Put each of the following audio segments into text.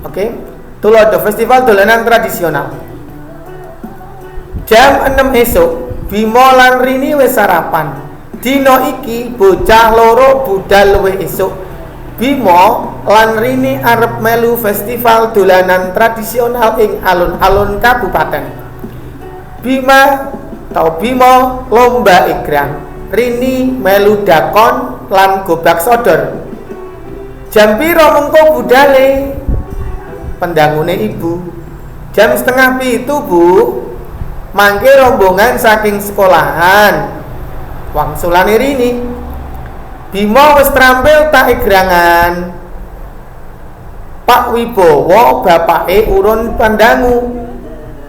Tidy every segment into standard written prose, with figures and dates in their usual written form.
Oke. Tulodo festival dolanan tradisional. Jam 6 esuk Bimo lan Rini wis sarapan. Dino iki bocah loro budal luwih esuk. Bimo lan Rini arep melu festival dolanan tradisional ing alun-alun kabupaten. Bimo lomba egrang. Rini melu dakon lan gobak sodor. Jam piro mengko budale? Pendangune ibu. Jam 6:30 Bu. Mangke rombongan saking sekolahan. Wangsulane Rini. Bimo wis trampil tak egrangan. Pak Wibowo bapake urun pandangu.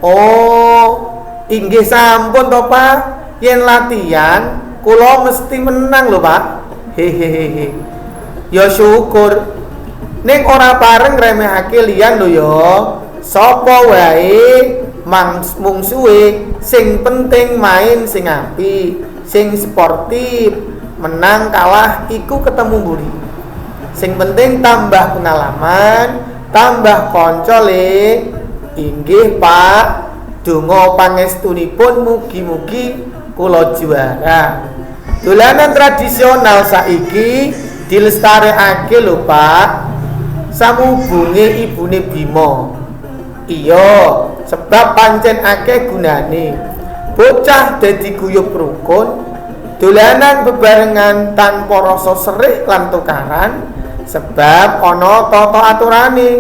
Oh, inggih sampun to Pak. Yen latihan kula mesti menang lho Pak. Hehehe. Ya syukur. Ning ora pareng ngremehake liyan lho ya. Sapa wae mungsuhe sing penting main sing apik, sing sportif, menang kalah iku ketemu mburi. Sing penting tambah pengalaman, tambah kanca le. Inggih Pak, donga pangestunipun mugi-mugi kula juara. Dolanan tradisional saiki dilestarekake lho Pak. Samubunge ibune Bimo. Iya, sebab pancen akeh gunane. Bocah dadi guyub rukun, dolanan bebarengan tanpa rasa serik lan tukaran, sebab ana tata aturane.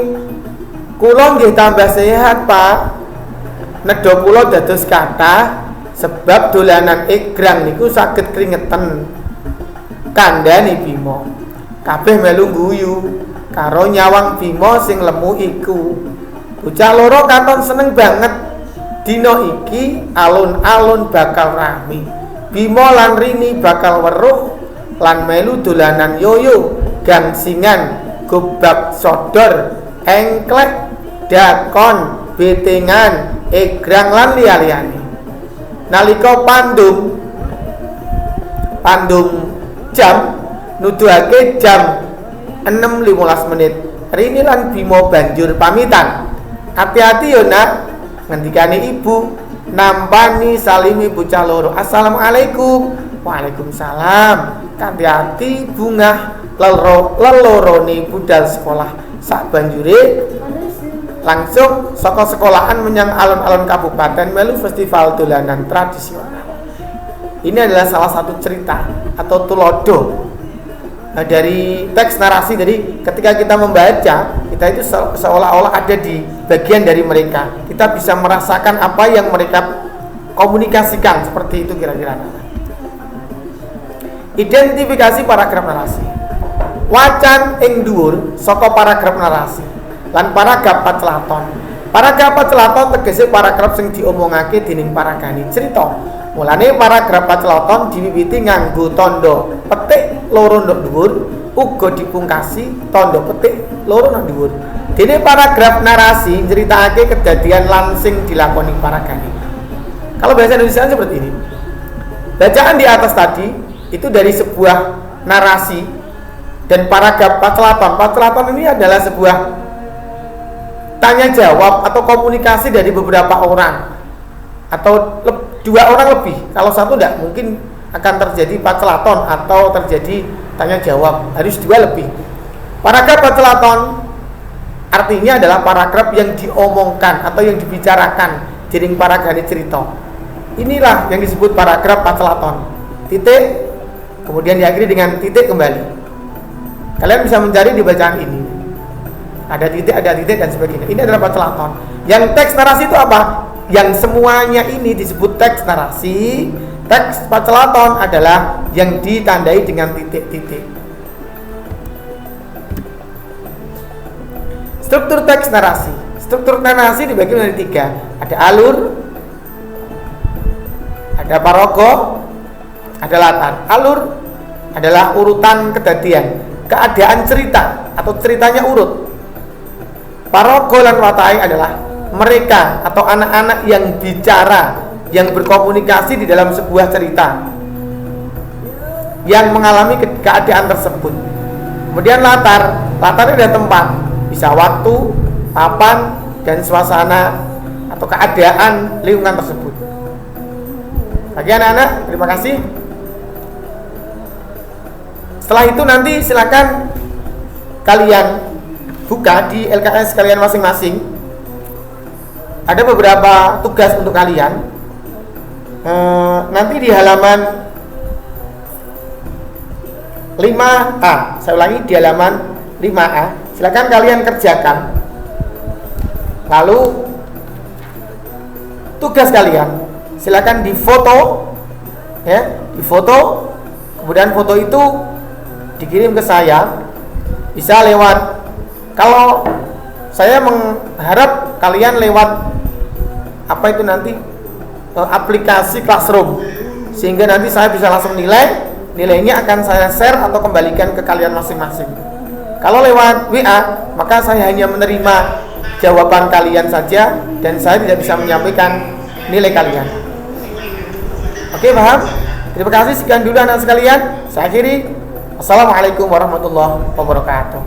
Kula nggih tambah sehat, Pak. Nedha kula dados kathah sebab dolanan egrang niku saged kringeten. Kandhane Bimo. Kabeh melu guyu karo nyawang Bimo sing lemu iku. Bocah loro katon seneng banget. Dino iki alun-alun bakal rame. Bimo lan Rini bakal weruh lan melu dolanan yoyo, gangsingan, gobak sodor, engklek, dakon, betengan, egrang lan liya-liyane. Nalika pandum jam nuduhake jam 6:15 menit. Rini lan Bimo banjur pamitan. Hati-hati yo nak, ngendikane ibu. Nampani salimi bocah loro. Assalamualaikum. Waalaikumsalam. Hati-hati bungah lelorone budal sekolah. Sak banjure langsung saka sekolahan menyang alun-alun kabupaten melu festival dolanan tradisional. Ini adalah salah satu cerita atau tulodo dari teks narasi. Jadi ketika kita membaca, kita itu seolah-olah ada di bagian dari mereka. Kita bisa merasakan apa yang mereka komunikasikan. Seperti itu kira-kira. Identifikasi paragraf narasi. Wacan ing dhuwur saka paragraf narasi lan paragraf pacelaton. Paragraf pacelaton tegese paragraf sing diomongake dening paragani cerita. Mulane paragraf pacelaton diwiwiti nganggo tanda petik loro ndok dhuwur, uga dipungkasi tanda petik loro ndok dhuwur. Dene paragraf narasi nyeritakake kejadian langsing dilakoni paragani. Kalau bahasa Indonesia seperti ini. Bacaan di atas tadi itu dari sebuah narasi dan paragraf pacelaton. Pacelaton ini adalah sebuah tanya jawab atau komunikasi dari beberapa orang atau dua orang lebih. Kalau satu tidak mungkin akan terjadi pacelaton atau terjadi tanya jawab, harus dua lebih. Paragraf pacelaton artinya adalah paragraf yang diomongkan atau yang dibicarakan dening paragani cerita. Inilah yang disebut paragraf pacelaton. Titik kemudian diakhiri dengan titik kembali. Kalian bisa mencari di bacaan ini. Ada titik dan sebagainya. Ini adalah pacelaton. Yang teks narasi itu apa? Yang semuanya ini disebut teks narasi. Teks pacelaton adalah yang ditandai dengan titik-titik. Struktur teks narasi. Struktur narasi dibagi menjadi 3. Ada alur, ada paraga, ada latar. Alur adalah urutan kejadian, keadaan cerita atau ceritanya urut. Paraga lan watai adalah mereka atau anak-anak yang bicara, yang berkomunikasi di dalam sebuah cerita, yang mengalami keadaan tersebut. Kemudian latar adalah tempat, bisa waktu, papan dan suasana atau keadaan lingkungan tersebut. Bagi anak-anak, terima kasih. Setelah itu nanti silakan kalian buka di LKS kalian masing-masing. Ada beberapa tugas untuk kalian. Nanti di halaman 5A, saya ulangi, di halaman 5A, silakan kalian kerjakan. Lalu tugas kalian silakan difoto, ya, difoto. Kemudian foto itu dikirim ke saya, bisa lewat, kalau saya mengharap kalian lewat apa itu nanti aplikasi Classroom, sehingga nanti saya bisa langsung nilainya akan saya share atau kembalikan ke kalian masing-masing. Kalau lewat WA, maka saya hanya menerima jawaban kalian saja dan saya tidak bisa menyampaikan nilai kalian. Oke, paham? Terima kasih, sekian dulu anak sekalian. Saya akhiri. Assalamualaikum warahmatullahi wabarakatuh.